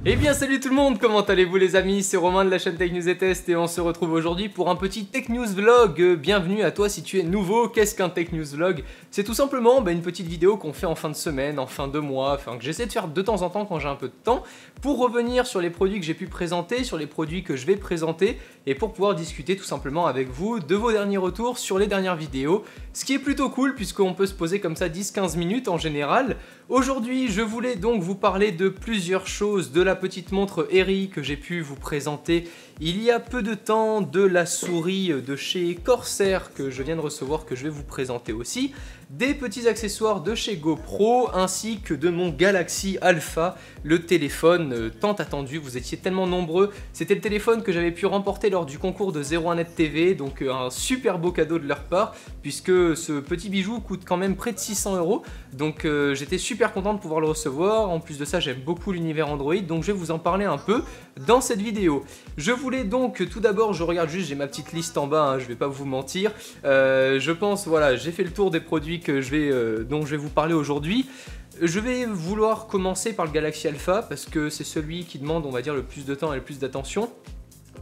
Eh bien salut tout le monde, comment allez-vous les amis? C'est Romain de la chaîne Tech News et Test et on se retrouve aujourd'hui pour un petit Tech News Vlog. Bienvenue à toi si tu es nouveau. Qu'est-ce qu'un Tech News Vlog? C'est tout simplement une petite vidéo qu'on fait en fin de semaine, en fin de mois, enfin que j'essaie de faire de temps en temps quand j'ai un peu de temps, pour revenir sur les produits que j'ai pu présenter, sur les produits que je vais présenter et pour pouvoir discuter tout simplement avec vous de vos derniers retours sur les dernières vidéos. Ce qui est plutôt cool puisqu'on peut se poser comme ça 10-15 minutes en général. Aujourd'hui je voulais donc vous parler de plusieurs choses, de la petite montre Eri que j'ai pu vous présenter il y a peu de temps, de la souris de chez Corsair que je viens de recevoir que je vais vous présenter aussi, des petits accessoires de chez GoPro ainsi que de mon Galaxy Alpha, le téléphone tant attendu. Vous étiez tellement nombreux, c'était le téléphone que j'avais pu remporter lors du concours de 01net TV, donc un super beau cadeau de leur part puisque ce petit bijou coûte quand même près de 600 €, donc j'étais super content de pouvoir le recevoir. En plus de ça j'aime beaucoup l'univers Android, donc je vais vous en parler un peu dans cette vidéo. Je voulais donc tout d'abord, je regarde juste, j'ai ma petite liste en bas, je vais pas vous mentir, je pense voilà, j'ai fait le tour des produits que dont je vais vous parler aujourd'hui. Je vais vouloir commencer par le Galaxy Alpha parce que c'est celui qui demande, on va dire, le plus de temps et le plus d'attention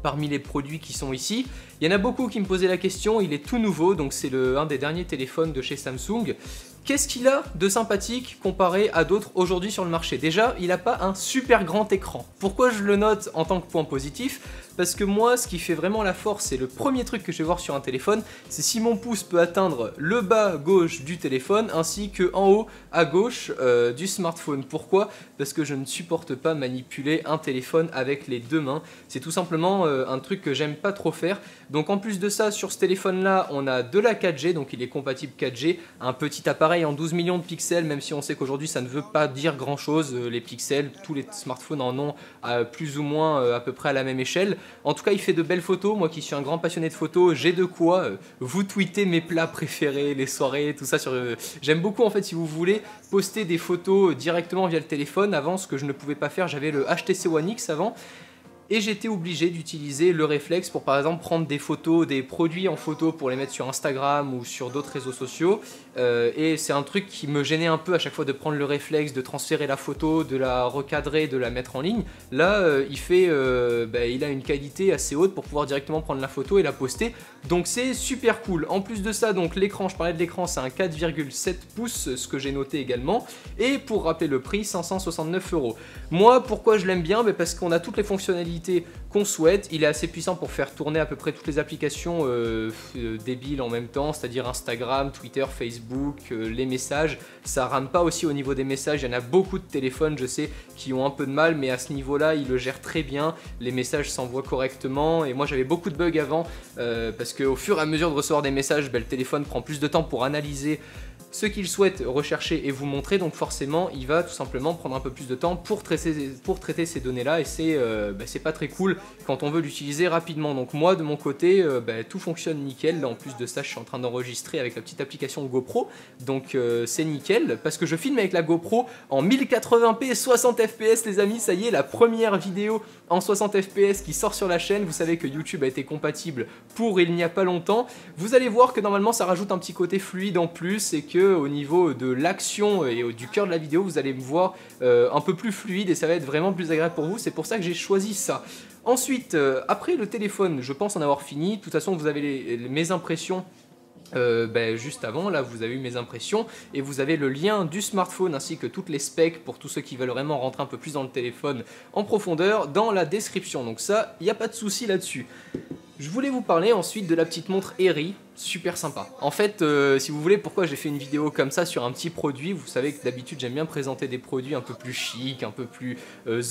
parmi les produits qui sont ici. Il y en a beaucoup qui me posaient la question, il est tout nouveau, donc c'est un des derniers téléphones de chez Samsung. Qu'est-ce qu'il a de sympathique comparé à d'autres aujourd'hui sur le marché? Déjà, il n'a pas un super grand écran. Pourquoi je le note en tant que point positif? Parce que moi, ce qui fait vraiment la force, et le premier truc que je vais voir sur un téléphone, c'est si mon pouce peut atteindre le bas gauche du téléphone, ainsi que en haut à gauche du smartphone. Pourquoi? Parce que je ne supporte pas manipuler un téléphone avec les deux mains. C'est tout simplement un truc que j'aime pas trop faire. Donc en plus de ça, sur ce téléphone-là, on a de la 4G, donc il est compatible 4G, un petit appareil en 12 millions de pixels, même si on sait qu'aujourd'hui ça ne veut pas dire grand-chose, les pixels, tous les smartphones en ont plus ou moins à peu près à la même échelle. En tout cas, il fait de belles photos. Moi qui suis un grand passionné de photos, j'ai de quoi vous tweeter mes plats préférés, les soirées, tout ça. J'aime beaucoup en fait, si vous voulez, poster des photos directement via le téléphone. Avant, ce que je ne pouvais pas faire, j'avais le HTC One X avant. Et j'étais obligé d'utiliser le réflexe pour par exemple prendre des photos, des produits en photo pour les mettre sur Instagram ou sur d'autres réseaux sociaux. Et c'est un truc qui me gênait un peu à chaque fois de prendre le réflexe, de transférer la photo, de la recadrer, de la mettre en ligne. Là, il a une qualité assez haute pour pouvoir directement prendre la photo et la poster. Donc c'est super cool. En plus de ça, donc l'écran, je parlais de l'écran, c'est un 4,7 pouces, ce que j'ai noté également. Et pour rappeler le prix, 569 €. Moi, pourquoi je l'aime bien? Parce qu'on a toutes les fonctionnalités qu'on souhaite. Il est assez puissant pour faire tourner à peu près toutes les applications débiles en même temps, c'est-à-dire Instagram, Twitter, Facebook, les messages. Ça rame pas aussi au niveau des messages. Il y en a beaucoup de téléphones, je sais, qui ont un peu de mal, mais à ce niveau-là, il le gère très bien. Les messages s'envoient correctement. Et moi, j'avais beaucoup de bugs avant parce qu'au fur et à mesure de recevoir des messages, le téléphone prend plus de temps pour analyser ce qu'il souhaite rechercher et vous montrer, donc forcément il va tout simplement prendre un peu plus de temps pour traiter ces données là, et c'est pas très cool quand on veut l'utiliser rapidement. Donc moi de mon côté tout fonctionne nickel. Là, en plus de ça, je suis en train d'enregistrer avec la petite application GoPro, donc c'est nickel parce que je filme avec la GoPro en 1080p 60 fps les amis. Ça y est, la première vidéo en 60 fps qui sort sur la chaîne. Vous savez que YouTube a été compatible pour il n'y a pas longtemps. Vous allez voir que normalement ça rajoute un petit côté fluide en plus, et que au niveau de l'action et du cœur de la vidéo, vous allez me voir un peu plus fluide et ça va être vraiment plus agréable pour vous. C'est pour ça que j'ai choisi ça. Ensuite, après le téléphone, je pense en avoir fini. De toute façon, vous avez mes impressions. Juste avant, là vous avez eu mes impressions et vous avez le lien du smartphone ainsi que toutes les specs pour tous ceux qui veulent vraiment rentrer un peu plus dans le téléphone en profondeur dans la description, donc ça, il n'y a pas de souci là-dessus. Je voulais vous parler ensuite de la petite montre Eri, super sympa. En fait, si vous voulez, pourquoi j'ai fait une vidéo comme ça sur un petit produit, vous savez que d'habitude j'aime bien présenter des produits un peu plus chic, un peu plus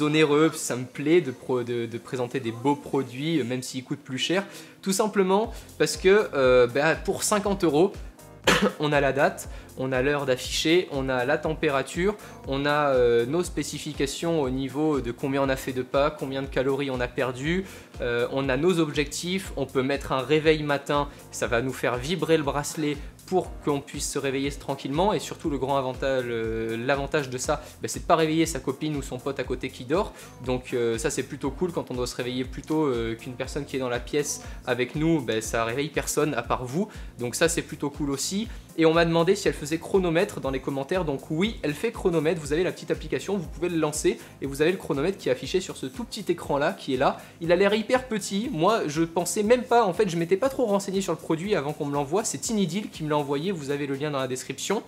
onéreux, ça me plaît de présenter des beaux produits, même s'ils coûtent plus cher. Tout simplement parce que pour 50 €, on a la date, on a l'heure d'afficher, on a la température, on a nos spécifications au niveau de combien on a fait de pas, combien de calories on a perdu, on a nos objectifs, on peut mettre un réveil matin, ça va nous faire vibrer le bracelet pour qu'on puisse se réveiller tranquillement. Et surtout le grand avantage, l'avantage de ça, c'est de ne pas réveiller sa copine ou son pote à côté qui dort. Donc ça c'est plutôt cool quand on doit se réveiller plus tôt qu'une personne qui est dans la pièce avec nous, ça réveille personne à part vous. Donc ça c'est plutôt cool aussi. Et on m'a demandé si elle faisait chronomètre dans les commentaires, donc oui, elle fait chronomètre. Vous avez la petite application, vous pouvez le lancer et vous avez le chronomètre qui est affiché sur ce tout petit écran là, qui est là. Il a l'air hyper petit, moi je pensais même pas, en fait je m'étais pas trop renseigné sur le produit avant qu'on me l'envoie, c'est Tinydeal qui me l'a envoyé, vous avez le lien dans la description.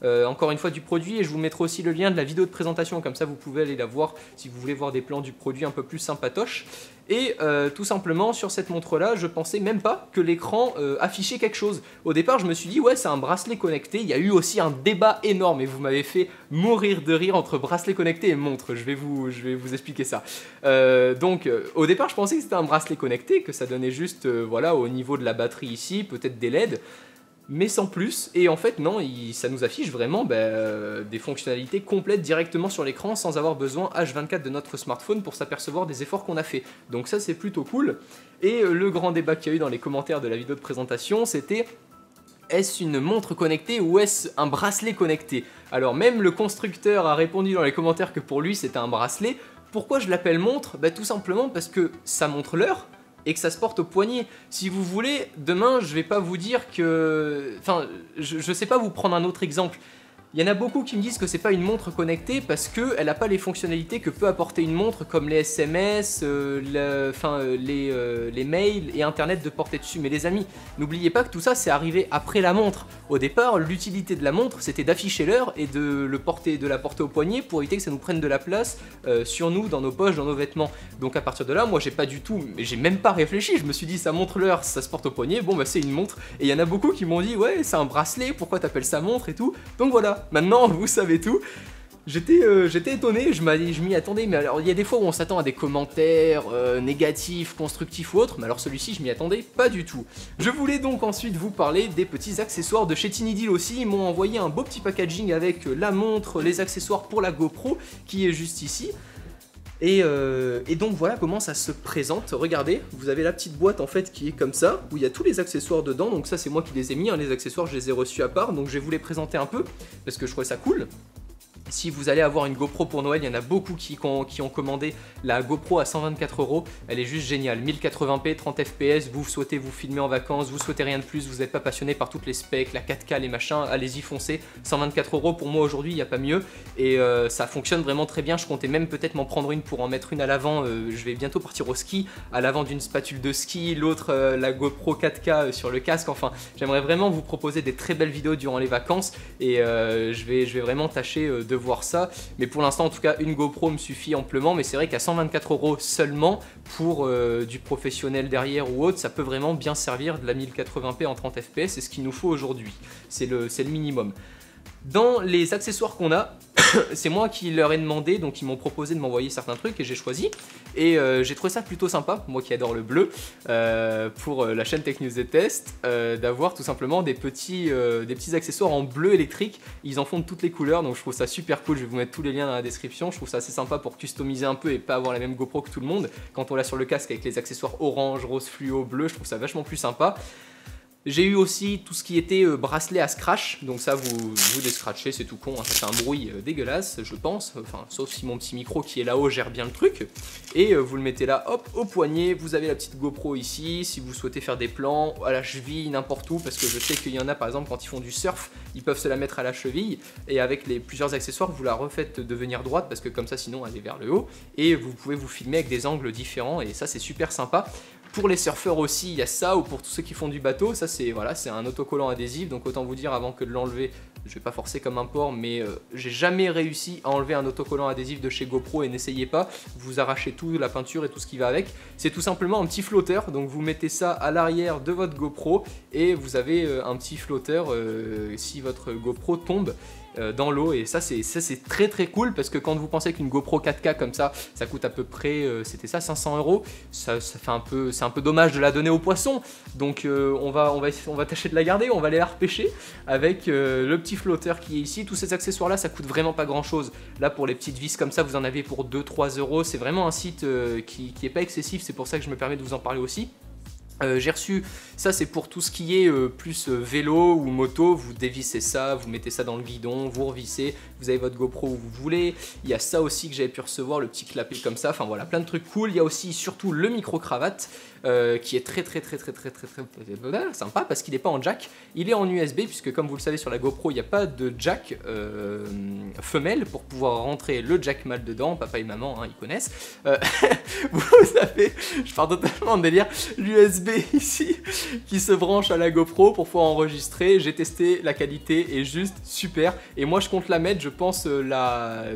Encore une fois du produit, et je vous mettrai aussi le lien de la vidéo de présentation, comme ça vous pouvez aller la voir si vous voulez voir des plans du produit un peu plus sympatoche. Et tout simplement sur cette montre là, je pensais même pas que l'écran affichait quelque chose. Au départ je me suis dit ouais, c'est un bracelet connecté. Il y a eu aussi un débat énorme et vous m'avez fait mourir de rire entre bracelet connecté et montre. Je vais vous expliquer ça. Au départ je pensais que c'était un bracelet connecté, que ça donnait juste voilà, au niveau de la batterie ici, peut-être des LED, mais sans plus. Et en fait non, ça nous affiche vraiment des fonctionnalités complètes directement sur l'écran sans avoir besoin H24 de notre smartphone pour s'apercevoir des efforts qu'on a fait. Donc ça c'est plutôt cool. Et le grand débat qu'il y a eu dans les commentaires de la vidéo de présentation, c'était: est-ce une montre connectée ou est-ce un bracelet connecté? Alors même le constructeur a répondu dans les commentaires que pour lui c'était un bracelet. Pourquoi je l'appelle montre? Tout simplement parce que ça montre l'heure et que ça se porte au poignet. Si vous voulez, demain je vais pas vous dire que... Enfin, je sais pas vous prendre un autre exemple. Il y en a beaucoup qui me disent que c'est pas une montre connectée parce qu'elle n'a pas les fonctionnalités que peut apporter une montre, comme les SMS, les mails et internet de portée dessus. Mais les amis, n'oubliez pas que tout ça c'est arrivé après la montre. Au départ, l'utilité de la montre c'était d'afficher l'heure et de la porter au poignet pour éviter que ça nous prenne de la place sur nous, dans nos poches, dans nos vêtements. Donc à partir de là, moi j'ai même pas réfléchi, je me suis dit ça montre l'heure, ça se porte au poignet, bon c'est une montre. Et il y en a beaucoup qui m'ont dit ouais c'est un bracelet, pourquoi t'appelles ça montre et tout. Donc voilà. Maintenant, vous savez tout. J'étais étonné, je m'y attendais, mais alors il y a des fois où on s'attend à des commentaires négatifs, constructifs ou autres, mais alors celui-ci je m'y attendais pas du tout. Je voulais donc ensuite vous parler des petits accessoires de chez Tinydeal aussi. Ils m'ont envoyé un beau petit packaging avec la montre, les accessoires pour la GoPro qui est juste ici. Et donc voilà comment ça se présente. Regardez, vous avez la petite boîte en fait qui est comme ça, où il y a tous les accessoires dedans. Donc ça c'est moi qui les ai mis, hein, les accessoires je les ai reçus à part. Donc je vais vous les présenter un peu, parce que je trouvais ça cool. Si vous allez avoir une GoPro pour Noël, il y en a beaucoup qui ont commandé la GoPro à 124 €. Elle est juste géniale, 1080p, 30 fps, vous souhaitez vous filmer en vacances, vous souhaitez rien de plus, vous n'êtes pas passionné par toutes les specs, la 4K, les machins, allez-y foncez. 124 € pour moi aujourd'hui, il n'y a pas mieux. Et ça fonctionne vraiment très bien, je comptais même peut-être m'en prendre une pour en mettre une à l'avant. Je vais bientôt partir au ski, à l'avant d'une spatule de ski, l'autre la GoPro 4K sur le casque. Enfin, j'aimerais vraiment vous proposer des très belles vidéos durant les vacances et je vais vraiment tâcher de voir ça, mais pour l'instant en tout cas une GoPro me suffit amplement. Mais c'est vrai qu'à 124 € seulement pour du professionnel derrière ou autre, ça peut vraiment bien servir de la 1080p en 30 fps, c'est ce qu'il nous faut aujourd'hui, c'est le minimum. Dans les accessoires qu'on a, c'est moi qui leur ai demandé, donc ils m'ont proposé de m'envoyer certains trucs et j'ai choisi. Et j'ai trouvé ça plutôt sympa, moi qui adore le bleu, pour la chaîne Tech News et Test, d'avoir tout simplement des petits accessoires en bleu électrique. Ils en font de toutes les couleurs, donc je trouve ça super cool. Je vais vous mettre tous les liens dans la description. Je trouve ça assez sympa pour customiser un peu et pas avoir la même GoPro que tout le monde. Quand on l'a sur le casque avec les accessoires orange, rose fluo, bleu, je trouve ça vachement plus sympa. J'ai eu aussi tout ce qui était bracelet à scratch, donc ça vous les scratchez, c'est tout con, hein, ça fait un bruit dégueulasse je pense, enfin sauf si mon petit micro qui est là-haut gère bien le truc. Et vous le mettez là, hop, au poignet, vous avez la petite GoPro ici, si vous souhaitez faire des plans, à la cheville, n'importe où, parce que je sais qu'il y en a par exemple quand ils font du surf, ils peuvent se la mettre à la cheville, et avec les plusieurs accessoires vous la refaites devenir droite, parce que comme ça sinon elle est vers le haut, et vous pouvez vous filmer avec des angles différents, et ça c'est super sympa. Pour les surfeurs aussi, il y a ça, ou pour tous ceux qui font du bateau, ça c'est voilà, c'est un autocollant adhésif, donc autant vous dire avant que de l'enlever, je vais pas forcer comme un porc, mais j'ai jamais réussi à enlever un autocollant adhésif de chez GoPro et n'essayez pas, vous arrachez tout, la peinture et tout ce qui va avec. C'est tout simplement un petit flotteur, donc vous mettez ça à l'arrière de votre GoPro et vous avez un petit flotteur si votre GoPro tombe dans l'eau, et ça c'est très très cool, parce que quand vous pensez qu'une GoPro 4K comme ça coûte à peu près, c'était ça, 500 €, ça fait un peu, c'est un peu dommage de la donner aux poissons, donc on va tâcher de la garder, on va aller la repêcher avec le petit flotteur qui est ici. Tous ces accessoires là ça coûte vraiment pas grand chose, là pour les petites vis comme ça vous en avez pour 2-3 €, c'est vraiment un site qui est pas excessif, c'est pour ça que je me permets de vous en parler aussi. J'ai reçu, ça c'est pour tout ce qui est plus vélo ou moto, vous dévissez ça, vous mettez ça dans le guidon, vous revissez, vous avez votre GoPro où vous voulez. Il y a ça aussi que j'avais pu recevoir, le petit clapet comme ça, enfin voilà, plein de trucs cool. Il y a aussi surtout le micro-cravate qui est très sympa parce qu'il n'est pas en jack, il est en USB puisque comme vous le savez sur la GoPro il n'y a pas de jack femelle pour pouvoir rentrer le jack mâle dedans, papa et maman hein, ils connaissent. Vous savez, je pars totalement en délire, l'USB ici qui se branche à la GoPro pour pouvoir enregistrer. J'ai testé, la qualité est juste super et moi je compte la mettre, je pense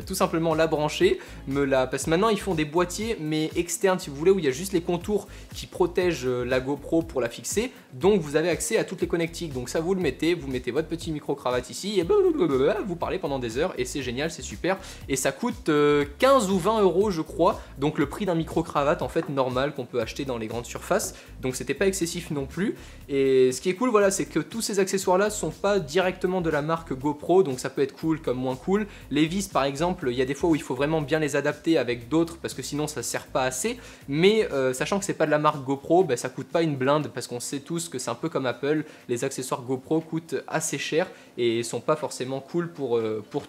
tout simplement la brancher, parce que maintenant ils font des boîtiers mais externes si vous voulez où il y a juste les contours qui protègent la GoPro pour la fixer, donc vous avez accès à toutes les connectiques, donc ça vous le mettez, vous mettez votre petit micro cravate ici et vous parlez pendant des heures et c'est génial, c'est super et ça coûte 15 ou 20 € je crois, donc le prix d'un micro cravate en fait normal qu'on peut acheter dans les grandes surfaces, donc c'était pas excessif non plus. Et ce qui est cool voilà, c'est que tous ces accessoires là sont pas directement de la marque GoPro, donc ça peut être cool comme moins cool. Les vis par exemple, il y a des fois où il faut vraiment bien les adapter avec d'autres parce que sinon ça sert pas assez, mais sachant que c'est pas de la marque GoPro, ça coûte pas une blinde parce qu'on sait tous que c'est un peu comme Apple, les accessoires GoPro coûtent assez cher et sont pas forcément cool pour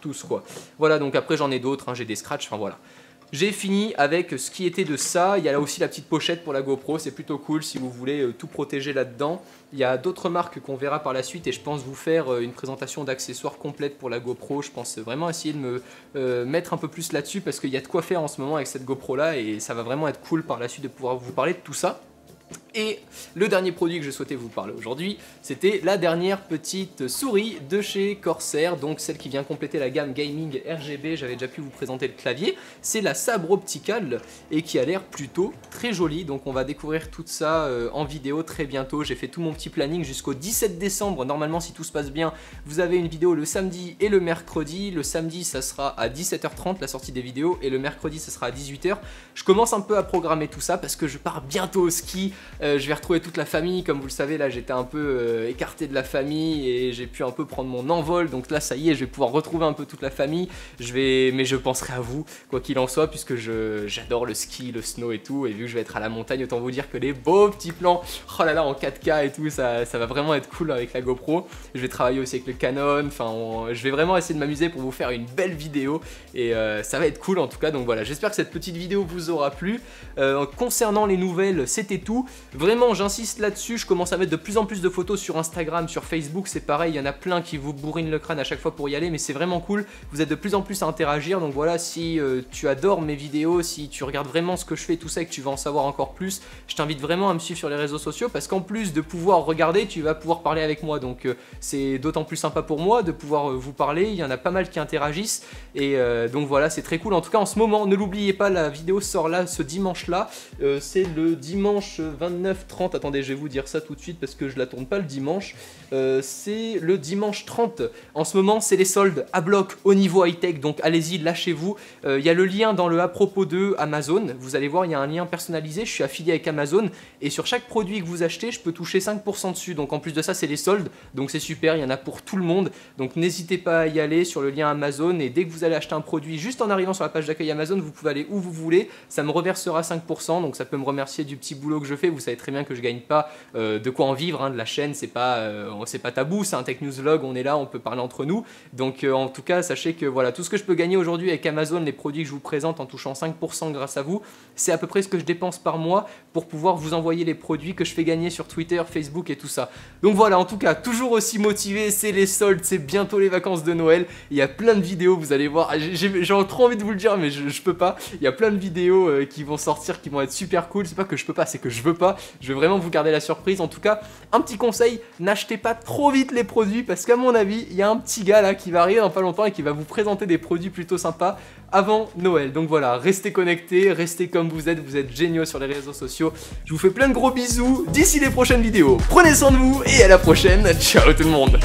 tous quoi. Voilà, donc après j'en ai d'autres, hein, j'ai des scratchs, enfin voilà. J'ai fini avec ce qui était de ça, il y a là aussi la petite pochette pour la GoPro, c'est plutôt cool si vous voulez tout protéger là-dedans. Il y a d'autres marques qu'on verra par la suite et je pense vous faire une présentation d'accessoires complète pour la GoPro. Je pense vraiment essayer de me mettre un peu plus là-dessus parce qu'il y a de quoi faire en ce moment avec cette GoPro là et ça va vraiment être cool par la suite de pouvoir vous parler de tout ça. Et le dernier produit que je souhaitais vous parler aujourd'hui, c'était la dernière petite souris de chez Corsair, donc celle qui vient compléter la gamme gaming RGB, j'avais déjà pu vous présenter le clavier. C'est la Sabre Optical et qui a l'air plutôt très jolie, donc on va découvrir tout ça en vidéo très bientôt. J'ai fait tout mon petit planning jusqu'au 17 décembre, normalement si tout se passe bien, vous avez une vidéo le samedi et le mercredi. Le samedi ça sera à 17h30 la sortie des vidéos et le mercredi ça sera à 18h. Je commence un peu à programmer tout ça parce que je pars bientôt au ski. Je vais retrouver toute la famille, comme vous le savez là j'étais un peu écarté de la famille et j'ai pu un peu prendre mon envol, donc là ça y est je vais pouvoir retrouver un peu toute la famille, mais je penserai à vous quoi qu'il en soit puisque j'adore le ski, le snow et tout, et vu que je vais être à la montagne autant vous dire que les beaux petits plans, oh là là en 4K et tout, ça va vraiment être cool avec la GoPro. Je vais travailler aussi avec le Canon, enfin je vais vraiment essayer de m'amuser pour vous faire une belle vidéo et ça va être cool en tout cas, donc voilà, j'espère que cette petite vidéo vous aura plu. Concernant les nouvelles c'était tout. Vraiment j'insiste là-dessus, je commence à mettre de plus en plus de photos sur Instagram, sur Facebook, c'est pareil, il y en a plein qui vous bourrinent le crâne à chaque fois pour y aller, mais c'est vraiment cool, vous êtes de plus en plus à interagir, donc voilà, si tu adores mes vidéos, si tu regardes vraiment ce que je fais, tout ça, et que tu veux en savoir encore plus, je t'invite vraiment à me suivre sur les réseaux sociaux, parce qu'en plus de pouvoir regarder, tu vas pouvoir parler avec moi, donc c'est d'autant plus sympa pour moi de pouvoir vous parler, il y en a pas mal qui interagissent, et donc voilà, c'est très cool, en tout cas en ce moment, ne l'oubliez pas, la vidéo sort là, ce dimanche-là, c'est le dimanche 29-30, attendez je vais vous dire ça tout de suite parce que je la tourne pas le dimanche, c'est le dimanche 30, en ce moment c'est les soldes à bloc au niveau high-tech, donc allez-y, lâchez-vous, il y a le lien dans le à propos de Amazon, vous allez voir il y a un lien personnalisé, je suis affilié avec Amazon et sur chaque produit que vous achetez je peux toucher 5% dessus, donc en plus de ça c'est les soldes, donc c'est super, il y en a pour tout le monde, donc n'hésitez pas à y aller sur le lien Amazon et dès que vous allez acheter un produit, juste en arrivant sur la page d'accueil Amazon, vous pouvez aller où vous voulez, ça me reversera 5%, donc ça peut me remercier du petit boulot que je fais, vous savez très bien que je gagne pas de quoi en vivre, hein, de la chaîne, c'est pas tabou, c'est un Tech News Vlog, on est là, on peut parler entre nous, donc en tout cas sachez que voilà, tout ce que je peux gagner aujourd'hui avec Amazon, les produits que je vous présente en touchant 5% grâce à vous, c'est à peu près ce que je dépense par mois pour pouvoir vous envoyer les produits que je fais gagner sur Twitter, Facebook et tout ça. Donc voilà, en tout cas, toujours aussi motivé, c'est les soldes, c'est bientôt les vacances de Noël, il y a plein de vidéos, vous allez voir, j'ai trop envie de vous le dire mais je peux pas, il y a plein de vidéos qui vont sortir, qui vont être super cool, c'est pas que je peux pas, c'est que je veux pas, je vais vraiment vous garder la surprise. En tout cas, un petit conseil, n'achetez pas trop vite les produits parce qu'à mon avis, il y a un petit gars là qui va arriver dans pas longtemps et qui va vous présenter des produits plutôt sympas avant Noël. Donc voilà, restez connectés, restez comme vous êtes géniaux sur les réseaux sociaux. Je vous fais plein de gros bisous d'ici les prochaines vidéos. Prenez soin de vous et à la prochaine. Ciao tout le monde.